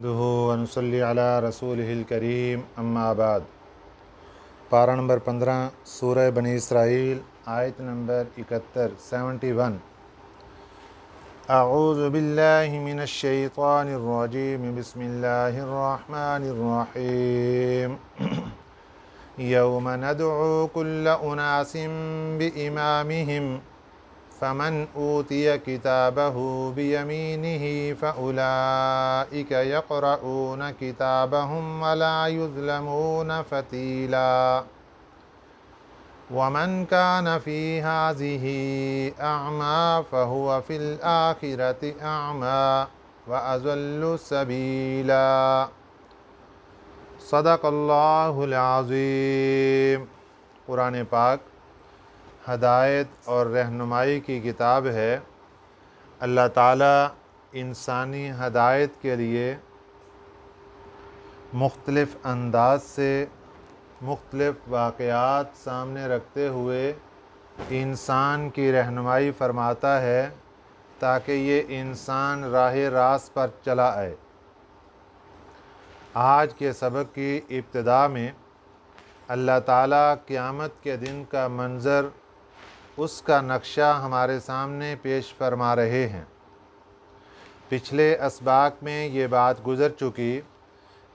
दुहु वनुसल्ली अला रसूलिहिल करीम अम्मा बाद। पारा नंबर 15 सूरह बनी इसराइल आयत नंबर 71 71। अऊज़ु बिल्लाहि मिनश शैतानिर रजीम बिस्मिल्लाहिर रहमानिर रहीम। यौम नदउ कुल्ल उनासिम बिइमामिहिम फ़मन ऊतिय किताबहु बियमीनिहि फ़उलाइक यक़रऊन किताबहुम वला युज़लमून फ़तीला वमन कान फ़ी हाज़िही अअमा फ़हुव फ़िल आखिरति अअमा व अज़ल्लु सबीला। सदक़ल्लाहुल अज़ीम। कुरान पाक हदायत और रहनुमाई की किताब है। अल्लाह ताला इंसानी हदायत के लिए मुख्तलिफ़ अंदाज से मुख्तलिफ़ वाक़यात सामने रखते हुए इंसान की रहनुमाई फरमाता है ताकि ये इंसान राह रास्त पर चला आए। आज के सबक की इब्तिदा में अल्लाह ताला क़यामत के दिन का मंज़र, उसका नक्शा हमारे सामने पेश फरमा रहे हैं। पिछले असबाक में ये बात गुज़र चुकी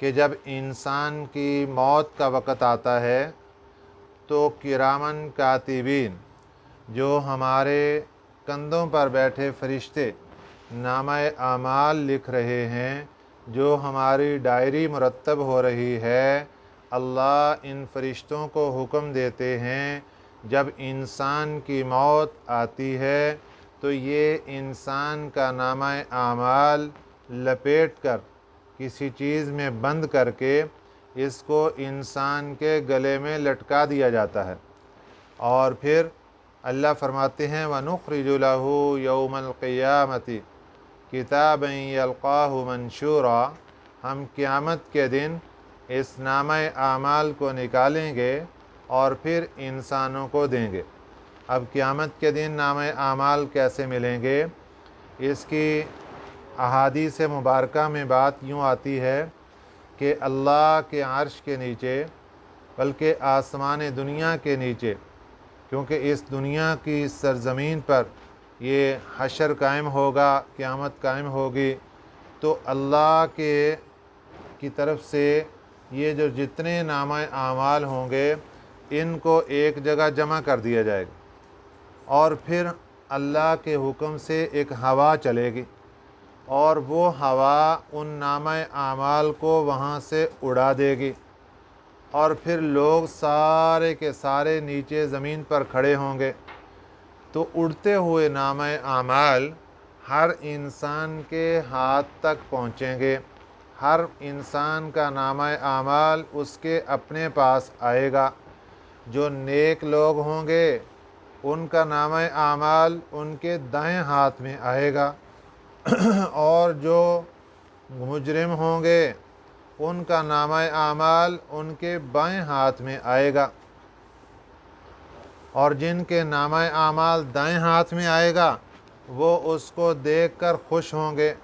कि जब इंसान की मौत का वक़्त आता है तो किरामन कातिबीन, जो हमारे कंधों पर बैठे फ़रिश्ते नामे आमाल लिख रहे हैं, जो हमारी डायरी मुरतब हो रही है, अल्लाह इन फ़रिश्तों को हुक्म देते हैं जब इंसान की मौत आती है तो ये इंसान का नामे आमाल लपेट कर किसी चीज़ में बंद करके इसको इंसान के गले में लटका दिया जाता है। और फिर अल्लाह फरमाते हैं वनुख़्रिजु लहू यौमल क़ियामति किताबन यल्क़ाहु मंशूरा। हम क़यामत के दिन इस नामे आमाल को निकालेंगे और फिर इंसानों को देंगे। अब क़यामत के दिन नामे आमाल कैसे मिलेंगे, इसकी अहादीस मुबारका में बात यूँ आती है कि अल्लाह के अर्श के नीचे, बल्कि आसमान दुनिया के नीचे, क्योंकि इस दुनिया की सरज़मीन पर ये हशर कायम होगा, क़यामत कायम होगी, तो अल्लाह की तरफ से ये जो जितने नामे आमाल होंगे इनको एक जगह जमा कर दिया जाएगा और फिर अल्लाह के हुक्म से एक हवा चलेगी और वो हवा उन नामे आमाल को वहाँ से उड़ा देगी और फिर लोग सारे के सारे नीचे ज़मीन पर खड़े होंगे। तो उड़ते हुए नामे आमाल हर इंसान के हाथ तक पहुँचेंगे। हर इंसान का नामे आमाल उसके अपने पास आएगा। जो नेक लोग होंगे उनका नामे आमाल उनके दाएं हाथ में आएगा और जो मुजरिम होंगे उनका नामे आमाल उनके बाएं हाथ में आएगा। और जिनके नामे आमाल दाएं हाथ में आएगा वो उसको देखकर खुश होंगे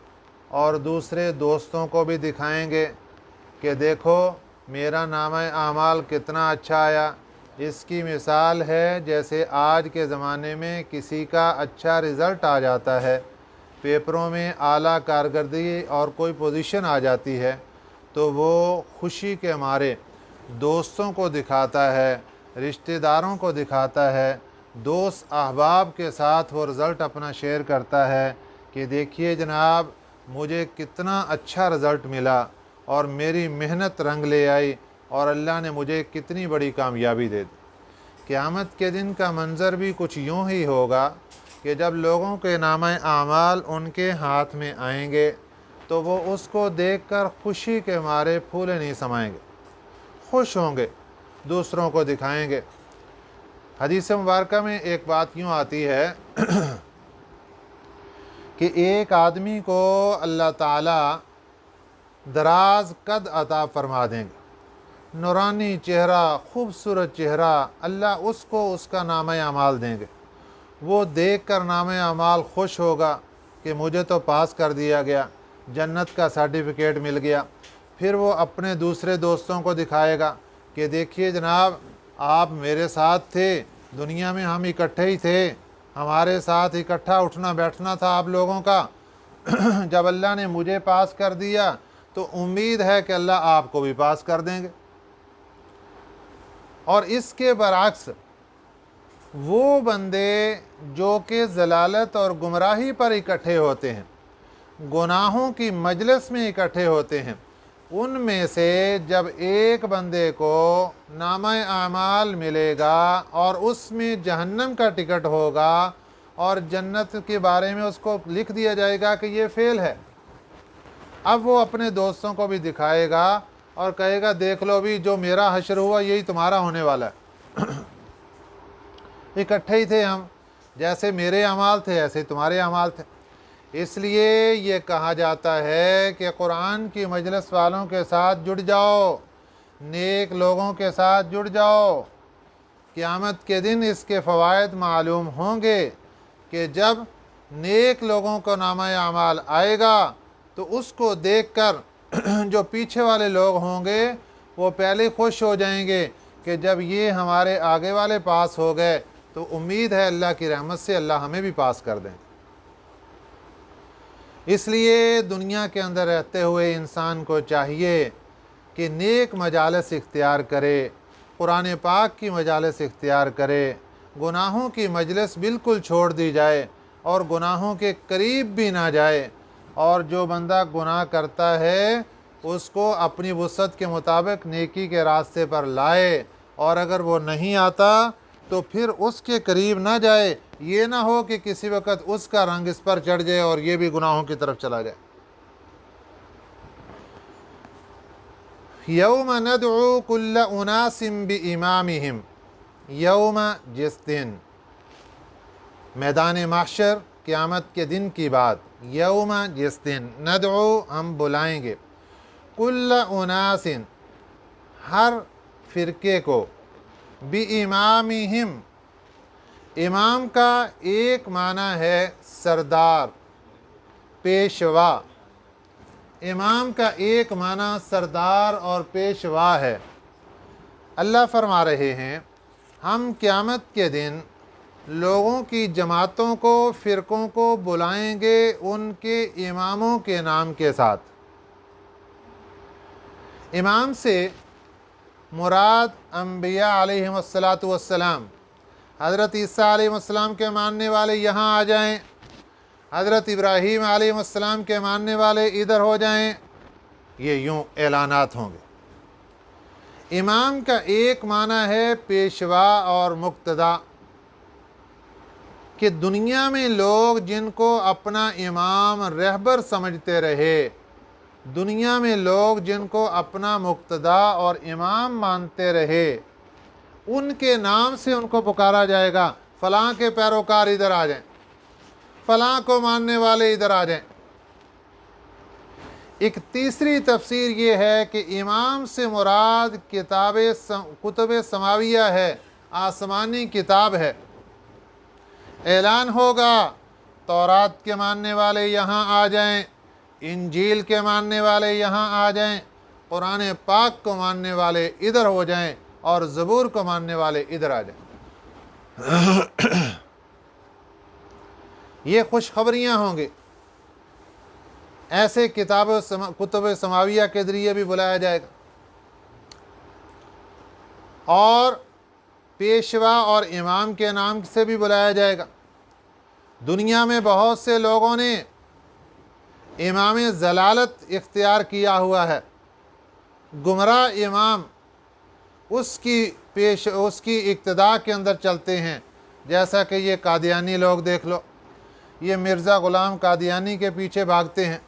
और दूसरे दोस्तों को भी दिखाएंगे कि देखो मेरा नामे आमाल कितना अच्छा आया। इसकी मिसाल है जैसे आज के ज़माने में किसी का अच्छा रिज़ल्ट आ जाता है, पेपरों में आला कारकर्दगी और कोई पोजीशन आ जाती है तो वो खुशी के मारे दोस्तों को दिखाता है, रिश्तेदारों को दिखाता है, दोस्त अहबाब के साथ वो रिज़ल्ट अपना शेयर करता है कि देखिए जनाब मुझे कितना अच्छा रिज़ल्ट मिला और मेरी मेहनत रंग ले आई और अल्लाह ने मुझे कितनी बड़ी कामयाबी दे दी। क़यामत के दिन का मंज़र भी कुछ यूँ ही होगा कि जब लोगों के नामे आमाल उनके हाथ में आएंगे तो वो उसको देखकर खुशी के मारे फूले नहीं समाएंगे, खुश होंगे, दूसरों को दिखाएंगे। हदीस मुबारक में एक बात यूँ आती है कि एक आदमी को अल्लाह ताला दराज कद अता फरमा देंगे, नूरानी चेहरा, खूबसूरत चेहरा, अल्लाह उसको उसका नामे अमाल देंगे। वो देख कर नामे अमाल खुश होगा कि मुझे तो पास कर दिया गया, जन्नत का सर्टिफिकेट मिल गया। फिर वो अपने दूसरे दोस्तों को दिखाएगा कि देखिए जनाब, आप मेरे साथ थे, दुनिया में हम इकट्ठे ही थे, हमारे साथ इकट्ठा उठना बैठना था आप लोगों का। जब अल्लाह ने मुझे पास कर दिया तो उम्मीद है कि अल्लाह आपको भी पास कर देंगे। और इसके बरअक्स वो बंदे जो कि ज़लालत और गुमराही पर इकट्ठे होते हैं, गुनाहों की मजलिस में इकट्ठे होते हैं, उनमें से जब एक बंदे को नामा आमाल मिलेगा और उसमें जहन्नम का टिकट होगा और जन्नत के बारे में उसको लिख दिया जाएगा कि ये फेल है, अब वो अपने दोस्तों को भी दिखाएगा और कहेगा देख लो भी, जो मेरा हश्र हुआ यही तुम्हारा होने वाला है। इकट्ठे ही थे हम, जैसे मेरे अमाल थे ऐसे ही तुम्हारे अमाल थे। इसलिए ये कहा जाता है कि कुरान की मजलिस वालों के साथ जुड़ जाओ, नेक लोगों के साथ जुड़ जाओ। क़यामत के दिन इसके फ़वाइद मालूम होंगे कि जब नेक लोगों को नामा अमाल आएगा तो उसको देखकर जो पीछे वाले लोग होंगे वो पहले खुश हो जाएंगे कि जब ये हमारे आगे वाले पास हो गए तो उम्मीद है अल्लाह की रहमत से अल्लाह हमें भी पास कर दें। इसलिए दुनिया के अंदर रहते हुए इंसान को चाहिए कि नेक मजालिस इख्तियार करे, कुरान पाक की मजालिस इख्तियार करे, गुनाहों की मजलिस बिल्कुल छोड़ दी जाए और गुनाहों के करीब भी ना जाए। और जो बंदा गुनाह करता है उसको अपनी वुसअत के मुताबिक नेकी के रास्ते पर लाए, और अगर वो नहीं आता तो फिर उसके करीब ना जाए। ये ना हो कि किसी वक़्त उसका रंग इस पर चढ़ जाए और ये भी गुनाहों की तरफ चला जाए। यौम नदउ कुल्ल उनासिम बिइमामिहिम, यौम जिस दिन, मैदान महशर क़यामत के दिन की बात, यौम जिस दिन, नदउ हम बुलाएंगे, कुल्ल उनासिन हर फ़िरके को, बिइमामिहिम, इमाम का एक माना है सरदार, पेशवा। इमाम का एक माना सरदार और पेशवा है। अल्लाह फरमा रहे हैं हम क़यामत के दिन लोगों की जमातों को, फ़िरक़ों को बुलाएंगे उनके इमामों के नाम के साथ। इमाम से मुराद अम्बिया अलैहिमुस्सलातु वस्सलाम, हज़रत ईसा अलैहिस्सलाम के मानने वाले यहाँ आ जाएं, हज़रत इब्राहीम अलैहिस्सलाम के मानने वाले इधर हो जाएं, ये यूँ ऐलानात होंगे। इमाम का एक माना है पेशवा और मुक्तदा, कि दुनिया में लोग जिनको अपना इमाम रहबर समझते रहे, दुनिया में लोग जिनको अपना मुक्तदा और इमाम मानते रहे, उनके नाम से उनको पुकारा जाएगा, फ़लाँ के पैरोकार इधर आ जाएं, फ़लाँ को मानने वाले इधर आ जाएं। एक तीसरी तफसीर ये है कि इमाम से मुराद कुतुब समाविया है, आसमानी किताब है। ऐलान होगा तौरात के मानने वाले यहाँ आ जाएं, इंजील के मानने वाले यहाँ आ जाएं, कुरान पाक को मानने वाले इधर हो जाएं और ज़बूर को मानने वाले इधर आ जाएं। ये खुशखबरियाँ होंगी। ऐसे कुतुब समाविया के ज़रिए भी बुलाया जाएगा। और पेशवा और इमाम के नाम से भी बुलाया जाएगा। दुनिया में बहुत से लोगों ने इमाम ज़लालत इख्तियार किया हुआ है, गुमराह इमाम, उसकी इक्तदा के अंदर चलते हैं। जैसा कि ये कादियानी लोग देख लो, ये मिर्ज़ा ग़ुलाम कादियानी के पीछे भागते हैं,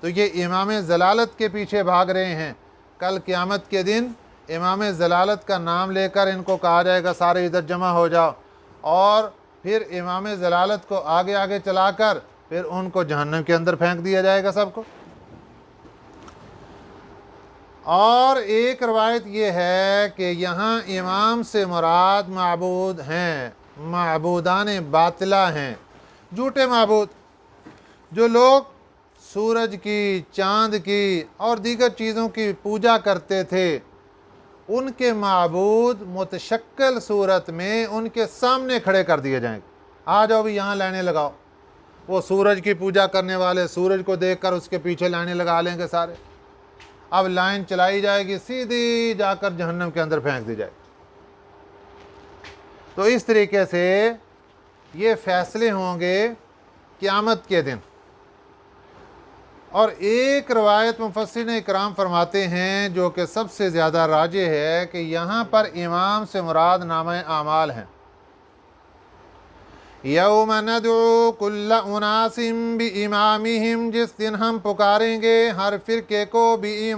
तो ये इमाम ज़लालत के पीछे भाग रहे हैं। कल क़यामत के दिन इमाम ज़लालत का नाम लेकर इनको कहा जाएगा सारे इधर जमा हो जाओ, और फिर इमाम ज़लालत को आगे आगे चलाकर फिर उनको जहन्नम के अंदर फेंक दिया जाएगा सबको। और एक रवायत ये है कि यहाँ इमाम से मुराद माबूद हैं, माबूदान बातिला हैं, झूठे माबूद, जो लोग सूरज की, चाँद की और दीगर चीज़ों की पूजा करते थे, उनके माबूद मुतशक्किल सूरत में उनके सामने खड़े कर दिए जाएंगे। आ जाओ भी यहाँ लाइनें लगाओ। वो सूरज की पूजा करने वाले सूरज को देखकर उसके पीछे लाइनें लगा लेंगे सारे। अब लाइन चलाई जाएगी, सीधी जाकर जहन्नम के अंदर फेंक दी जाएगी। तो इस तरीके से ये फैसले होंगे क़यामत के दिन। और एक रवायत मुफस्सिरीन इकराम फरमाते हैं, जो कि सबसे ज़्यादा राजे है, कि यहाँ पर इमाम से मुराद नामे आमाल हैं। यौम नदउ कुल्ल उनासिम बि इमामिहिम, जिस दिन हम पुकारेंगे हर फ़िरके को बि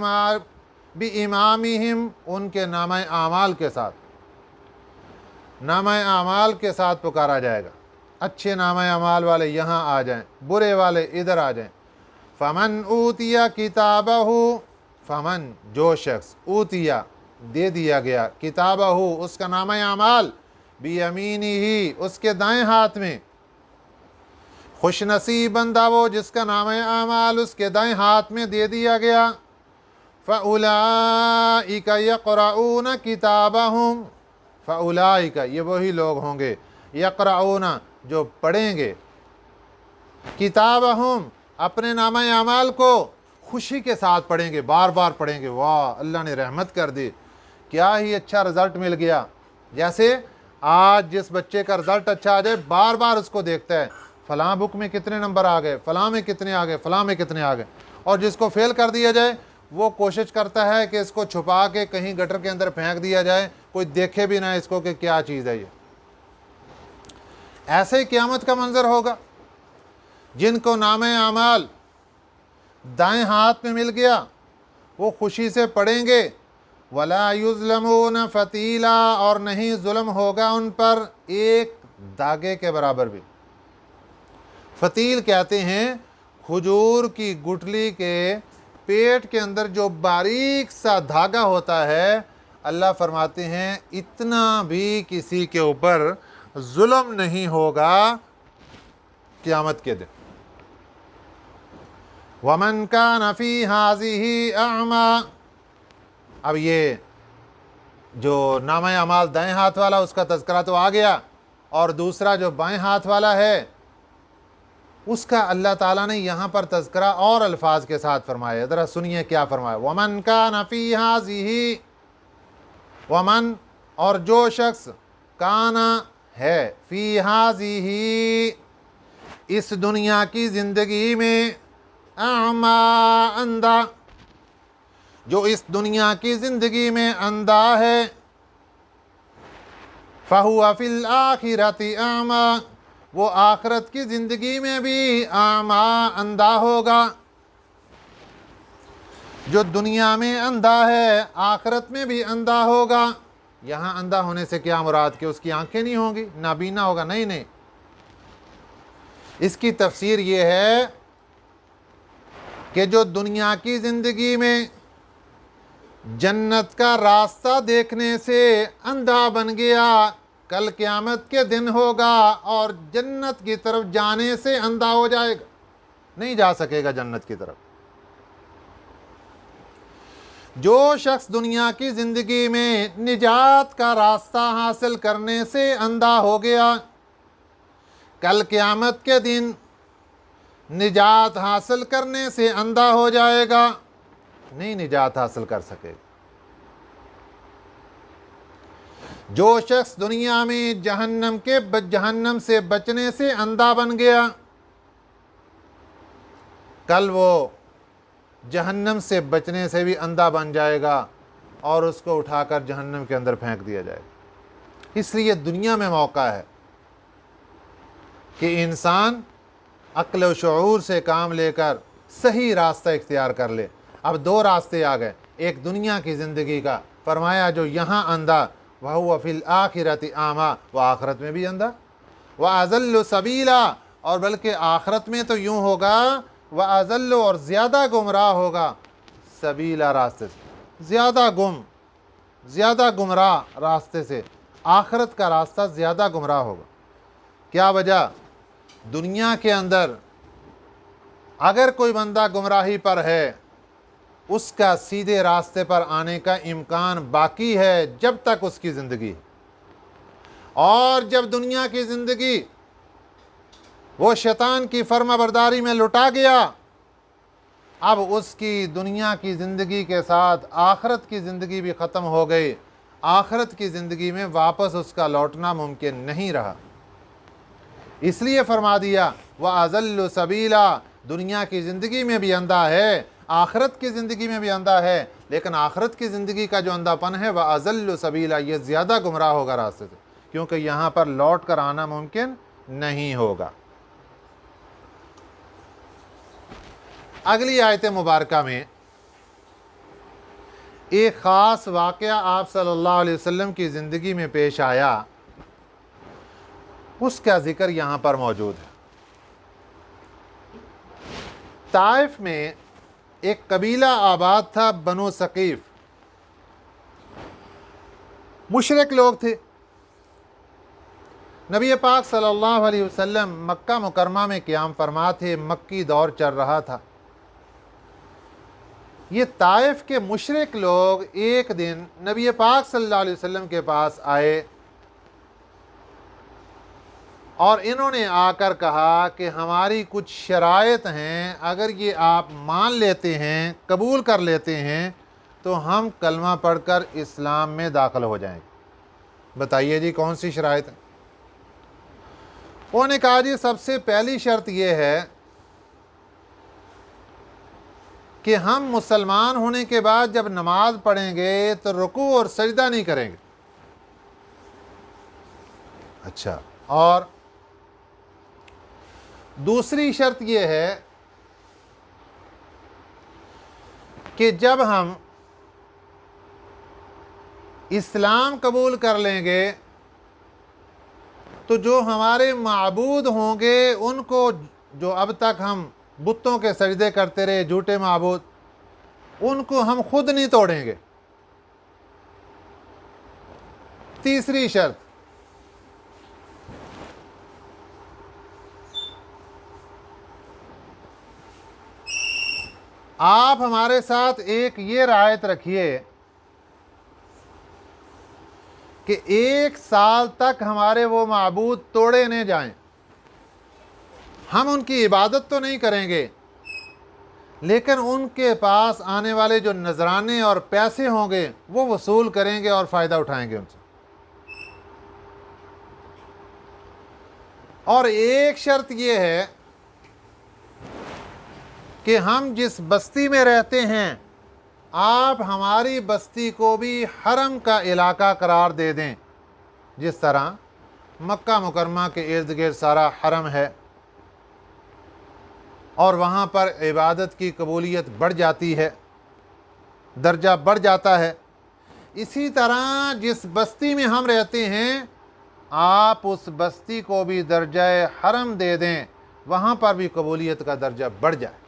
इमामिहिम, उनके नामे आमाल के साथ। नामे आमाल के साथ पुकारा जाएगा। अच्छे नामे आमाल वाले यहाँ आ जाएं, बुरे वाले इधर आ जाएं। फ़मन ऊतिया किताबहु, फ़मन जो शख्स, ऊतिया दे दिया गया, किताबहु उसका नामे आमाल, बियमीनिही उसके दाएं हाथ में। खुश नसीब बंदा वो जिसका नामे आमाल उसके दाएं हाथ में दे दिया गया। फ़उलाइका यक़रऊन किताबहुम, फ़उलाइका ये वही लोग होंगे, यक़रऊन जो पढ़ेंगे, किताबहुम अपने नामे आमाल को खुशी के साथ पढ़ेंगे, बार बार पढ़ेंगे। वाह, अल्लाह ने रहमत कर दी, क्या ही अच्छा रिज़ल्ट मिल गया। जैसे आज जिस बच्चे का रिज़ल्ट अच्छा आ जाए, बार बार उसको देखता है, फ़लाँ बुक में कितने नंबर आ गए, फ़लाँ में कितने आ गए, फ़लाँ में कितने आ गए। और जिसको फेल कर दिया जाए, वो कोशिश करता है कि इसको छुपा के कहीं गटर के अंदर फेंक दिया जाए, कोई देखे भी ना इसको कि क्या चीज़ है ये। ऐसे ही क़यामत का मंजर होगा। जिनको नामे आमाल दाएं हाथ में मिल गया, वो खुशी से पढ़ेंगे। वला युज़लमून फ़तीला, और नहीं जुल्म होगा उन पर एक धागे के बराबर भी। फ़तील कहते हैं खजूर की गुठली के पेट के अंदर जो बारीक सा धागा होता है। अल्लाह फरमाते हैं इतना भी किसी के ऊपर जुल्म नहीं होगा क़यामत के दिन। वमन कान फ़ी हाज़िही अअमा, अब ये जो नामे अमाल दाएं हाथ वाला उसका तज़किरा तो आ गया, और दूसरा जो बाएं हाथ वाला है उसका अल्लाह ताला ने यहाँ पर तज़किरा और अल्फाज के साथ फरमाया। ज़रा सुनिए क्या फरमाया। वमन कान फ़ी हाज़िही, वमन और जो शख्स, काना है, फ़ी हाज़िही इस दुनिया की ज़िंदगी में, अमा अंधा जो इस दुनिया की ज़िंदगी में अंधा है, फ़हुआ फ़िल आखिरति अमा वो आखिरत की ज़िंदगी में भी आमा अंधा होगा। जो दुनिया में अंधा है आखिरत में भी अंधा होगा। यहाँ अंधा होने से क्या मुराद कि उसकी आंखें नहीं होंगी, नाबीना होगा? नहीं नहीं, इसकी तफसीर ये है कि जो दुनिया की ज़िंदगी में जन्नत का रास्ता देखने से अंधा बन गया, कल क़यामत के दिन होगा और जन्नत की तरफ जाने से अंधा हो जाएगा, नहीं जा सकेगा जन्नत की तरफ। जो शख्स दुनिया की ज़िंदगी में निजात का रास्ता हासिल करने से अंधा हो गया, कल क़यामत के दिन निजात हासिल करने से अंधा हो जाएगा, नहीं निजात हासिल कर सकेगा। जो शख्स दुनिया में जहन्नम से बचने से अंधा बन गया, कल वो जहन्नम से बचने से भी अंधा बन जाएगा और उसको उठाकर जहन्नम के अंदर फेंक दिया जाएगा। इसलिए दुनिया में मौका है कि इंसान अक्ल व शऊर से काम लेकर सही रास्ता इख्तियार कर ले। अब दो रास्ते आ गए, एक दुनिया की ज़िंदगी का, फरमाया जो यहाँ अंधा, वह हुआ फिल आखिरति आमा, वह आखिरत में भी अंधा, वह अज़ल्लु सबीला, और बल्कि आखिरत में तो यूँ होगा, वह अज़ल्लु और ज़्यादा गुमराह होगा, सबीला रास्ते से, ज़्यादा गुमराह रास्ते से, आखिरत का रास्ता ज़्यादा गुमराह होगा। क्या वजह? दुनिया के अंदर اگر کوئی بندہ گمراہی پر ہے اس کا سیدھے راستے پر آنے کا امکان باقی ہے جب تک اس کی زندگی، اور جب دنیا کی زندگی وہ شیطان کی فرما برداری میں لٹا گیا، اب اس کی دنیا کی زندگی کے ساتھ آخرت کی زندگی بھی ختم ہو گئی، آخرت کی زندگی میں واپس اس کا لوٹنا ممکن نہیں رہا۔ اس لیے فرما دیا وَأَضَلُّ سَبِيلًا، دنیا کی زندگی میں بھی اندھا ہے، آخرت کی زندگی میں بھی اندھا ہے، لیکن آخرت کی زندگی کا جو اندھا پن ہے وَأَضَلُّ سَبِيلًا، یہ زیادہ گمراہ ہوگا راستے سے، کیونکہ یہاں پر لوٹ کر آنا ممکن نہیں ہوگا۔ اگلی آیت مبارکہ میں ایک خاص واقعہ آپ صلی اللہ علیہ وسلم کی زندگی میں پیش آیا، اس کا ذکر یہاں پر موجود ہے۔ طائف میں ایک قبیلہ آباد تھا، بنو ثقیف، مشرک لوگ تھے۔ نبی پاک صلی اللہ علیہ وسلم مکہ مکرمہ میں قیام فرما تھے، مکی دور چل رہا تھا۔ یہ طائف کے مشرک لوگ ایک دن نبی پاک صلی اللہ علیہ وسلم کے پاس آئے اور انہوں نے آ کر کہا کہ ہماری کچھ شرائط ہیں، اگر یہ آپ مان لیتے ہیں، قبول کر لیتے ہیں تو ہم کلمہ پڑھ کر اسلام میں داخل ہو جائیں گے۔ بتائیے جی کون سی شرائط ہیں؟ انہوں نے کہا جی سب سے پہلی شرط یہ ہے کہ ہم مسلمان ہونے کے بعد جب نماز پڑھیں گے تو رکوع اور سجدہ نہیں کریں گے۔ اچھا، اور دوسری شرط یہ ہے کہ جب ہم اسلام قبول کر لیں گے تو جو ہمارے معبود ہوں گے ان کو، جو اب تک ہم بتوں کے سجدے کرتے رہے، جھوٹے معبود، ان کو ہم خود نہیں توڑیں گے۔ تیسری شرط، آپ ہمارے ساتھ ایک یہ رعایت رکھیے کہ 1 سال تک ہمارے وہ معبود توڑے نہیں جائیں۔ ہم ان کی عبادت تو نہیں کریں گے، لیکن ان کے پاس آنے والے جو نذرانے اور پیسے ہوں گے وہ وصول کریں گے اور فائدہ اٹھائیں گے ان سے۔ اور ایک شرط یہ ہے کہ ہم جس بستی میں رہتے ہیں آپ ہماری بستی کو بھی حرم کا علاقہ قرار دے دیں، جس طرح مکہ مکرمہ کے ارد گرد سارا حرم ہے اور وہاں پر عبادت کی قبولیت بڑھ جاتی ہے، درجہ بڑھ جاتا ہے، اسی طرح جس بستی میں ہم رہتے ہیں آپ اس بستی کو بھی درجہ حرم دے دیں، وہاں پر بھی قبولیت کا درجہ بڑھ جائے۔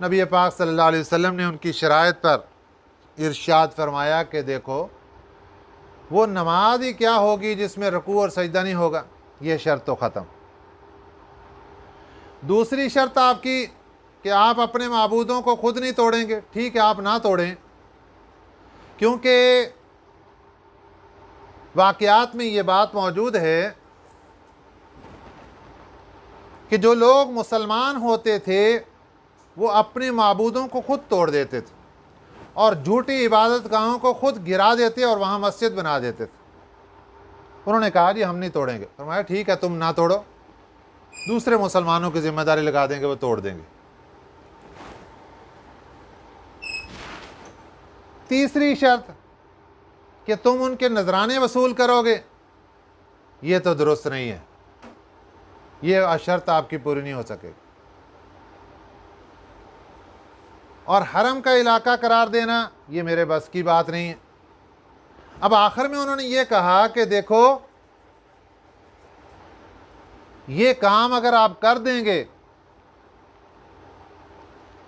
نبی پاک صلی اللہ علیہ وسلم نے ان کی شرائط پر ارشاد فرمایا کہ دیکھو وہ نماز ہی کیا ہوگی جس میں رکوع اور سجدہ نہیں ہوگا، یہ شرط تو ختم۔ دوسری شرط آپ کی کہ آپ اپنے معبودوں کو خود نہیں توڑیں گے، ٹھیک ہے آپ نہ توڑیں، کیونکہ واقعات میں یہ بات موجود ہے کہ جو لوگ مسلمان ہوتے تھے وہ اپنے معبودوں کو خود توڑ دیتے تھے اور جھوٹی عبادت گاہوں کو خود گرا دیتے اور وہاں مسجد بنا دیتے تھے۔ انہوں نے کہا جی ہم نہیں توڑیں گے۔ فرمایا ٹھیک ہے تم نہ توڑو، دوسرے مسلمانوں کی ذمہ داری لگا دیں گے، وہ توڑ دیں گے۔ تیسری شرط کہ تم ان کے نذرانے وصول کرو گے، یہ تو درست نہیں ہے، یہ شرط آپ کی پوری نہیں ہو سکے گی۔ اور حرم کا علاقہ قرار دینا یہ میرے بس کی بات نہیں ہے۔ اب آخر میں انہوں نے یہ کہا کہ دیکھو یہ کام اگر آپ کر دیں گے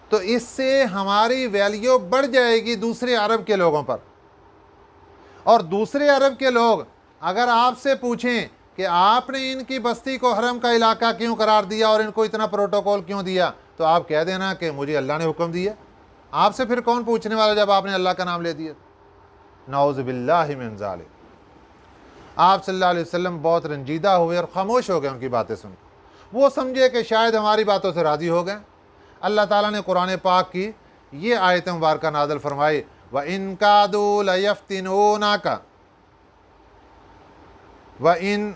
تو اس سے ہماری ویلیو بڑھ جائے گی دوسرے عرب کے لوگوں پر، اور دوسرے عرب کے لوگ اگر آپ سے پوچھیں کہ आपने इनकी बस्ती को हरम का इलाका क्यों करार दिया और इनको इतना प्रोटोकॉल क्यों दिया, तो आप कह देना कि मुझे अल्लाह ने हुक्म दिया। आपसे फिर कौन पूछने वाला जब आपने अल्लाह का नाम ले दिया। नाउज़ु बिल्लाहि मिन ज़ालिक। आप सल्लल्लाहु अलैहि वसल्लम बहुत रंजीदा हुए और खामोश हो गए उनकी बातें सुन। वो समझे कि शायद हमारी बातों से राज़ी हो गए। अल्लाह ताला ने कुरान पाक की ये आयत मुबारक नाज़िल फरमाई, व इन कादू लयफ्तिनूनाका, व इन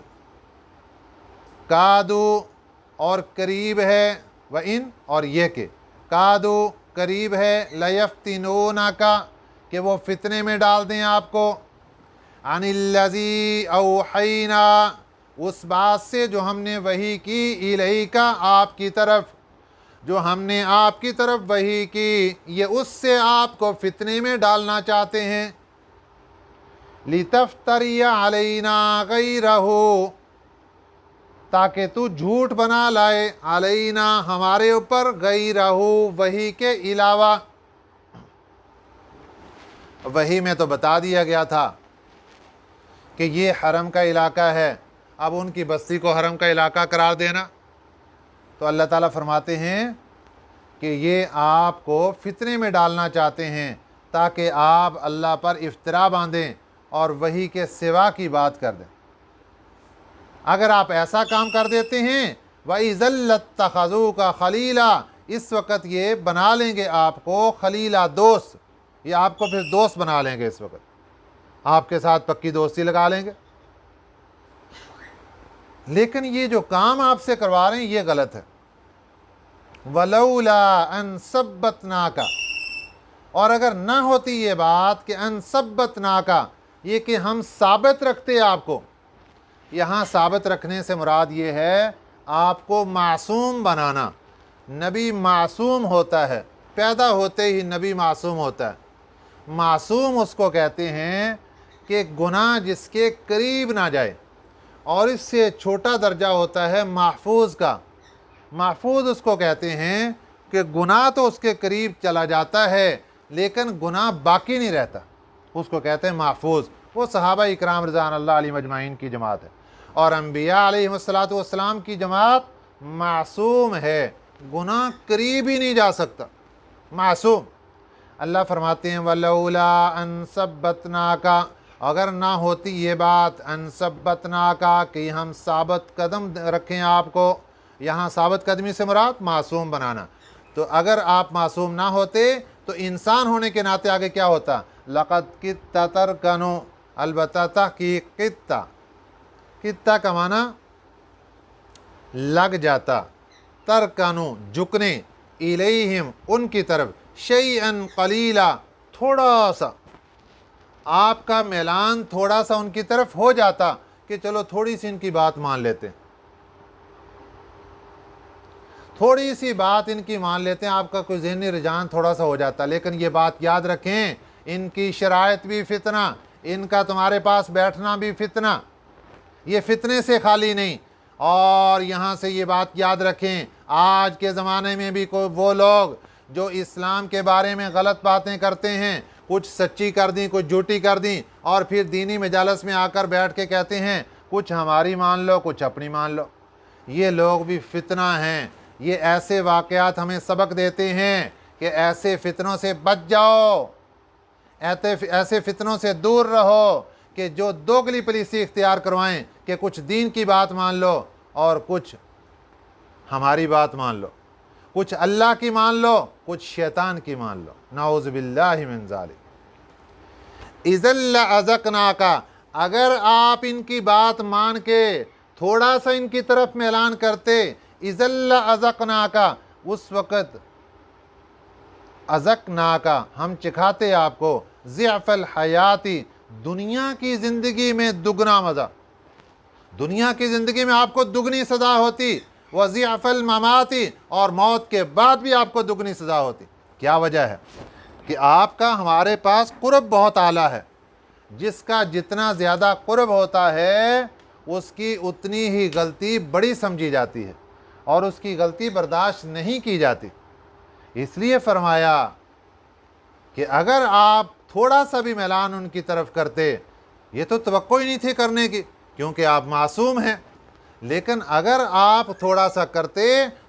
कादू और करीब है, व इन और ये के, कादू करीब है, लयफ्तिनूनाका कि वो फितने में डाल दें आपको, अनिल्लज़ी औहैना उस बात से जो हमने वही की, इलैका आपकी तरफ, जो हमने आपकी तरफ वही की, ये उससे आपको फितने में डालना चाहते हैं। लितफ्तरिया अलैना गैरहू ताकि तू झूठ बना लाए, अलैना हमारे ऊपर, गैरहू वही के अलावा। वही में तो बता दिया गया था कि ये हरम का इलाका है, अब उनकी बस्ती को हरम का इलाका करार देना, तो अल्लाह ताला फरमाते हैं कि ये आपको फितने में डालना चाहते हैं ताकि आप अल्लाह पर इफ्तरा बांधें और वही के सिवा की बात कर दें। अगर आप ऐसा काम कर देते हैं, वइज़ल्लत्तख़ज़ू का खलीला, इस वक़्त ये बना लेंगे आपको खलीला, दोस्त, ये आपको फिर दोस्त बना लेंगे, इस वक़्त आपके साथ पक्की दोस्ती लगा लेंगे। लेकिन ये जो काम आपसे करवा रहे हैं ये गलत है। वलौला अन सब्बतनाका, और अगर ना होती ये बात कि अन सब्बतनाका, ये कि हम साबित रखते आपको, यहाँ साबित रखने से मुराद ये है आपको मासूम बनाना। नबी मासूम होता है, पैदा होते ही नबी मासूम होता है। मासूम उसको कहते हैं कि गुनाह जिसके करीब ना जाए, और इससे छोटा दर्जा होता है महफूज का। महफूज उसको कहते हैं कि गुनाह तो उसके करीब चला जाता है लेकिन गुनाह बाकी नहीं रहता, उसको कहते हैं महफूज। वो सहाबा इकराम रज़ियल्लाहु अल्लाह अलैहिम अजमाइन की जमात है, और अम्बिया अलैहिस्सलातु वस्सलाम की जमात मासूम है, गुनाह करीब ही नहीं जा सकता, मासूम। अल्लाह फरमाते हैं वलौला अन सब्बतनाका, अगर ना होती ये बात, अन सब्बतनाका कि हम साबित कदम रखें आपको, यहाँ साबित कदमी से मुराद मासूम बनाना। तो अगर आप मासूम ना होते तो इंसान होने के नाते आगे क्या होता, लक़द कित्ता तरकनु, अलबत्ता तहकीक, कित्ता, कित्ता का माना लग जाता, तरकनु झुकने, इलैहिम उनकी तरफ, शैअन क़लीला थोड़ा सा, आपका मैलान थोड़ा सा उनकी तरफ हो जाता कि चलो थोड़ी सी इनकी बात मान लेते हैं, थोड़ी सी बात इनकी मान लेते हैं, आपका कोई ज़हनी रुझान थोड़ा सा हो जाता। लेकिन ये बात याद रखें, इनकी शराइत भी फितना, इनका तुम्हारे पास बैठना भी फितना, ये फितने से खाली नहीं। और यहाँ से ये बात याद रखें, आज के ज़माने में भी कोई वो लोग जो इस्लाम के बारे में गलत बातें करते हैं, कुछ सच्ची कर दी कुछ झूठी कर दी, और फिर दीनी मजालस में आकर बैठ के कहते हैं कुछ हमारी मान लो कुछ अपनी मान लो, ये लोग भी फितना हैं। ये ऐसे वाक़यात हमें सबक देते हैं कि ऐसे फितनों से बच जाओ, ऐसे फितनों से दूर रहो कि जो दोगली पलीसी इख्तियार करवाएं कि कुछ दीन की बात मान लो और कुछ हमारी बात मान लो, कुछ अल्लाह की मान लो कुछ शैतान की मान लो। नाउज़ु बिल्लाहि मिन ज़ालिक। इज़ल्ला अज़कनाका, अगर आप इनकी बात मान के थोड़ा सा इनकी तरफ में ऐलान करते, इज़ल्ला अज़कनाका, उस वक़्त अज़कनाका हम चिखाते आपको, ज़िअफ़ल हयाती, दुनिया की ज़िंदगी में दुगना मज़ा, दुनिया की ज़िंदगी में आपको दुगनी सज़ा होती, व ज़िअफ़ल ममाती, और मौत के बाद भी आपको दुगनी सज़ा होती। क्या वजह है कि आपका हमारे पास कुर्ब बहुत आला है, जिसका जितना ज़्यादा कुर्ब होता है उसकी उतनी ही गलती बड़ी समझी जाती है और उसकी गलती बर्दाश्त नहीं की जाती। इसलिए फरमाया कि अगर आप थोड़ा सा भी मैलान उनकी तरफ करते, ये तो तवक्को ही नहीं थी करने की, کیونکہ آپ معصوم ہیں۔ لیکن اگر آپ تھوڑا سا کرتے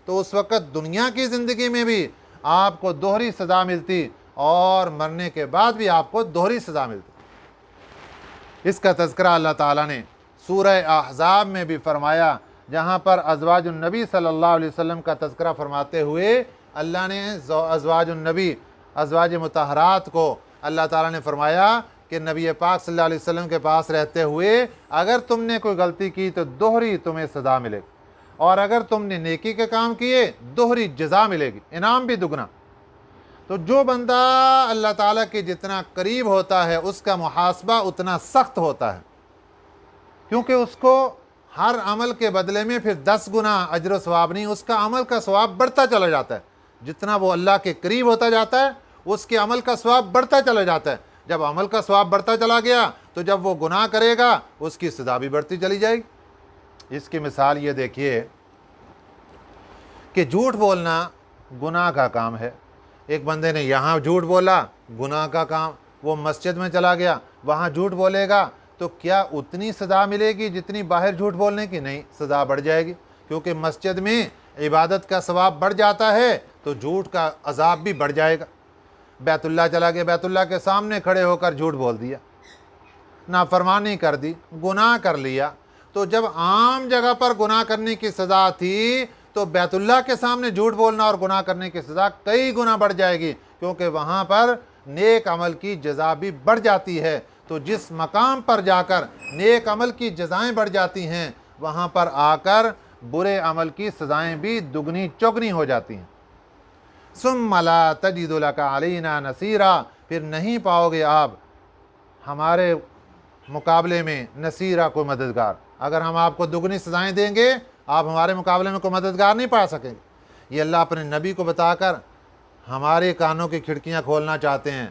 تو اس وقت دنیا کی زندگی میں بھی آپ کو دوہری سزا ملتی اور مرنے کے بعد بھی آپ کو دوہری سزا ملتی۔ اس کا تذکرہ اللہ تعالیٰ نے سورہ احزاب میں بھی فرمایا، جہاں پر ازواج النبی صلی اللہ علیہ وسلم کا تذکرہ فرماتے ہوئے اللہ نے ازواج النبی، ازواج مطہرات کو اللہ تعالیٰ نے فرمایا کہ نبی پاک صلی اللہ علیہ وسلم کے پاس رہتے ہوئے اگر تم نے کوئی غلطی کی تو دوہری تمہیں سزا ملے گی، اور اگر تم نے نیکی کے کام کیے دوہری جزا ملے گی، انعام بھی دگنا۔ تو جو بندہ اللہ تعالیٰ کے جتنا قریب ہوتا ہے اس کا محاسبہ اتنا سخت ہوتا ہے، کیونکہ اس کو ہر عمل کے بدلے میں پھر 10 گنا اجر و ثواب نہیں، اس کا عمل کا ثواب بڑھتا چلا جاتا ہے۔ جتنا وہ اللہ کے قریب ہوتا جاتا ہے اس کے عمل کا ثواب بڑھتا چلا جاتا ہے۔ جب عمل کا ثواب بڑھتا چلا گیا تو جب وہ گناہ کرے گا اس کی سزا بھی بڑھتی چلی جائے گی۔ اس کی مثال یہ دیکھیے کہ جھوٹ بولنا گناہ کا کام ہے۔ ایک بندے نے یہاں جھوٹ بولا، گناہ کا کام، وہ مسجد میں چلا گیا، وہاں جھوٹ بولے گا تو کیا اتنی سزا ملے گی جتنی باہر جھوٹ بولنے کی؟ نہیں، سزا بڑھ جائے گی، کیونکہ مسجد میں عبادت کا ثواب بڑھ جاتا ہے تو جھوٹ کا عذاب بھی بڑھ جائے گا۔ بیت اللہ چلا گیا، بیت اللہ کے سامنے کھڑے ہو کر جھوٹ بول دیا، نافرمانی کر دی، گناہ کر لیا، تو جب عام جگہ پر گناہ کرنے کی سزا تھی تو بیت اللہ کے سامنے جھوٹ بولنا اور گناہ کرنے کی سزا کئی گنا بڑھ جائے گی، کیونکہ وہاں پر نیک عمل کی جزا بھی بڑھ جاتی ہے۔ تو جس مقام پر جا کر نیک عمل کی جزائیں بڑھ جاتی ہیں وہاں پر آ کر برے عمل کی سزائیں بھی دگنی چوگنی ہو جاتی ہیں۔ ثم لا تجد لک علینا نصیرا، پھر نہیں پاؤ گے آپ ہمارے مقابلے میں نصیرا، کوئی مددگار۔ اگر ہم آپ کو دگنی سزائیں دیں گے آپ ہمارے مقابلے میں کوئی مددگار نہیں پا سکیں گے۔ یہ اللہ اپنے نبی کو بتا کر ہمارے کانوں کی کھڑکیاں کھولنا چاہتے ہیں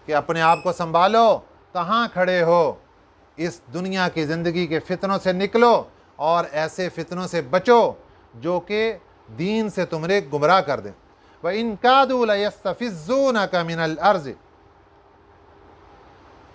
کہ اپنے آپ کو سنبھالو، کہاں کھڑے ہو، اس دنیا کی زندگی کے فتنوں سے نکلو اور ایسے فتنوں سے بچو جو کہ دین سے تمہیں گمراہ کر دیں۔ وَإِن كَادُوا لَيَسْتَفِزُّونَكَ مِنَ الْأَرْضِ،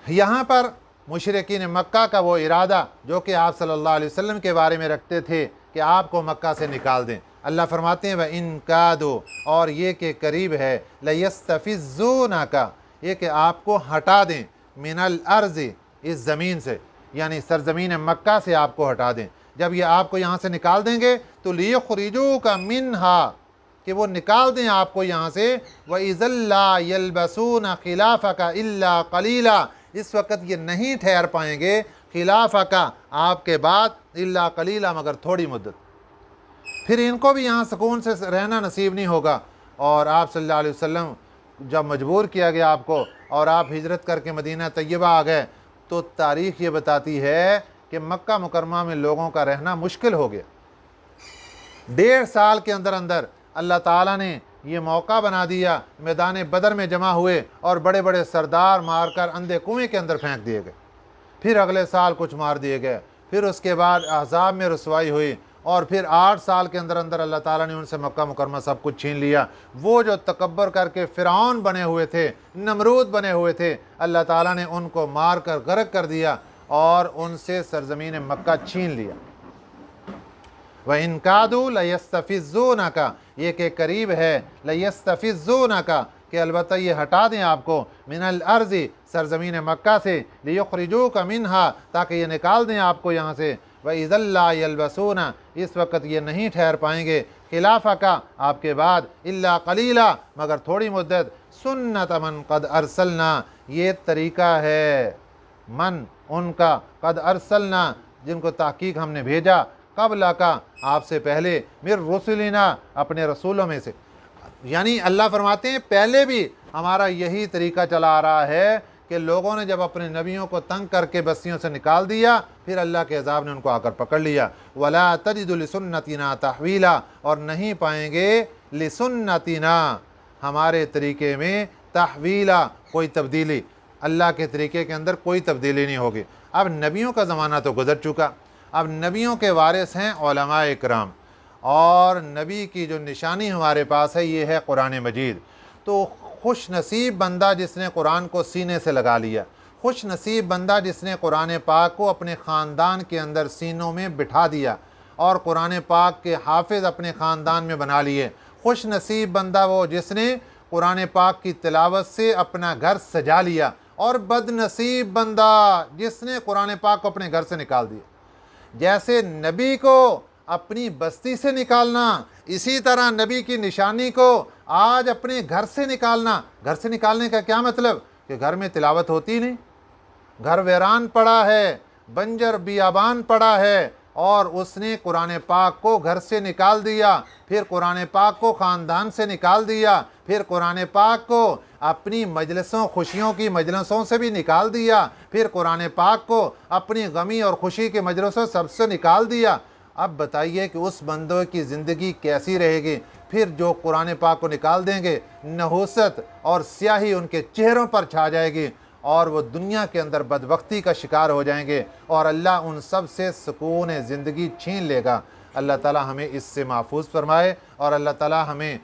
یہاں پر مشرکین مکہ کا وہ ارادہ جو کہ آپ صلی اللہ علیہ وسلم کے بارے میں رکھتے تھے کہ آپ کو مکہ سے نکال دیں، اللہ فرماتے ہیں وَإِن كَادُوا، اور یہ کہ قریب ہے، لَيَسْتَفِزُّونَكَ، یہ کہ آپ کو ہٹا دیں، من الارض، اس زمین سے، یعنی سرزمین مکہ سے آپ کو ہٹا دیں۔ جب یہ آپ کو یہاں سے نکال دیں گے تو لِيُخْرِجُوكَ مِنْهَا، کہ وہ نکال دیں آپ کو یہاں سے، وَإِذًا لَّا يَلْبَسُونَ خِلَافَكَ إِلَّا قَلِيلًا، اس وقت یہ نہیں ٹھہر پائیں گے خلافک، آپ کے بعد، الا قلیلا، مگر تھوڑی مدت، پھر ان کو بھی یہاں سکون سے رہنا نصیب نہیں ہوگا۔ اور آپ صلی اللہ علیہ وسلم جب مجبور کیا گیا آپ کو اور آپ ہجرت کر کے مدینہ طیبہ آ گئے تو تاریخ یہ بتاتی ہے کہ مکہ مکرمہ میں لوگوں کا رہنا مشکل ہو گیا۔ 1.5 سال کے اندر اندر اللہ تعالیٰ نے یہ موقع بنا دیا، میدان بدر میں جمع ہوئے اور بڑے بڑے سردار مار کر اندھے کنویں کے اندر پھینک دیے گئے، پھر اگلے سال کچھ مار دیے گئے، پھر اس کے بعد احزاب میں رسوائی ہوئی، اور پھر 8 سال کے اندر اندر اللہ تعالیٰ نے ان سے مکہ مکرمہ سب کچھ چھین لیا۔ وہ جو تکبر کر کے فرعون بنے ہوئے تھے، نمرود بنے ہوئے تھے، اللہ تعالیٰ نے ان کو مار کر غرق کر دیا اور ان سے سرزمین مکہ چھین لیا۔ وَإِن كَادُوا لَيَسْتَفِزُّونَكَ، یہ کہ قریب ہے، لَيَسْتَفِزُّونَكَ، کہ البتہ یہ ہٹا دیں آپ کو، من الارض، سرزمین مکہ سے، لِيُخْرِجُوكَ مِنْهَا، تاکہ یہ نکال دیں آپ کو یہاں سے، وَإِذًا لَّا يَلْبَسُونَ، اس وقت یہ نہیں ٹھہر پائیں گے خلافک، آپ کے بعد، الا قلیلا، مگر تھوڑی مدت، سنت من قد ارسلنا، یہ طریقہ ہے من، ان کا، قد ارسلنا، جن کو تحقیق ہم نے بھیجا، قبل کا، آپ سے پہلے، من رسلنا، اپنے رسولوں میں سے۔ یعنی اللہ فرماتے ہیں پہلے بھی ہمارا یہی طریقہ چلا آ رہا ہے کہ لوگوں نے جب اپنے نبیوں کو تنگ کر کے بستیوں سے نکال دیا پھر اللہ کے عذاب نے ان کو آ کر پکڑ لیا۔ وَلَا تَجِدُ لِسُنَّتِنَا تَحْوِيلًا، اور نہیں پائیں گے لِسُنَّتِنَا، ہمارے طریقے میں، تحویلا، کوئی تبدیلی، اللہ کے طریقے کے اندر کوئی تبدیلی نہیں ہوگی۔ اب نبیوں کا زمانہ تو گزر چکا، اب نبیوں کے وارث ہیں علماء اکرام، اور نبی کی جو نشانی ہمارے پاس ہے یہ ہے قرآن مجید۔ تو خوش نصیب بندہ جس نے قرآن کو سینے سے لگا لیا، خوش نصیب بندہ جس نے قرآن پاک کو اپنے خاندان کے اندر سینوں میں بٹھا دیا اور قرآن پاک کے حافظ اپنے خاندان میں بنا لیے۔ خوش نصیب بندہ وہ جس نے قرآن پاک کی تلاوت سے اپنا گھر سجا لیا، اور بد نصیب بندہ جس نے قرآن پاک کو اپنے گھر سے نکال دیا۔ جیسے نبی کو اپنی بستی سے نکالنا، اسی طرح نبی کی نشانی کو آج اپنے گھر سے نکالنا۔ گھر سے نکالنے کا کیا مطلب؟ کہ گھر میں تلاوت ہوتی نہیں، گھر ویران پڑا ہے، بنجر بیابان پڑا ہے، اور اس نے قرآن پاک کو گھر سے نکال دیا، پھر قرآن پاک کو خاندان سے نکال دیا، پھر قرآن پاک کو اپنی مجلسوں خوشیوں کی مجلسوں سے بھی نکال دیا، پھر قرآن پاک کو اپنی غمی اور خوشی کے مجلسوں سب سے نکال دیا۔ اب بتائیے کہ اس بندے کی زندگی کیسی رہے گی؟ پھر جو قرآن پاک کو نکال دیں گے، نحوست اور سیاہی ان کے چہروں پر چھا جائے گی، اور وہ دنیا کے اندر بدبختی کا شکار ہو جائیں گے، اور اللہ ان سب سے سکون زندگی چھین لے گا۔ اللہ تعالی ہمیں اس سے محفوظ فرمائے، اور اللہ تعالی ہمیں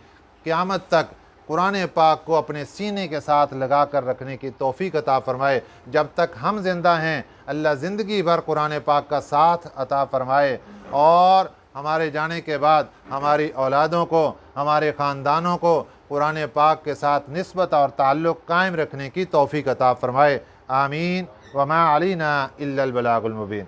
قیامت تک قرآن پاک کو اپنے سینے کے ساتھ لگا کر رکھنے کی توفیق عطا فرمائے۔ جب تک ہم زندہ ہیں اللہ زندگی بھر قرآن پاک کا ساتھ عطا فرمائے، اور ہمارے جانے کے بعد ہماری اولادوں کو، ہمارے خاندانوں کو قرآن پاک کے ساتھ نسبت اور تعلق قائم رکھنے کی توفیق عطا فرمائے۔ آمین۔ وما علینا الا البلاغ المبین۔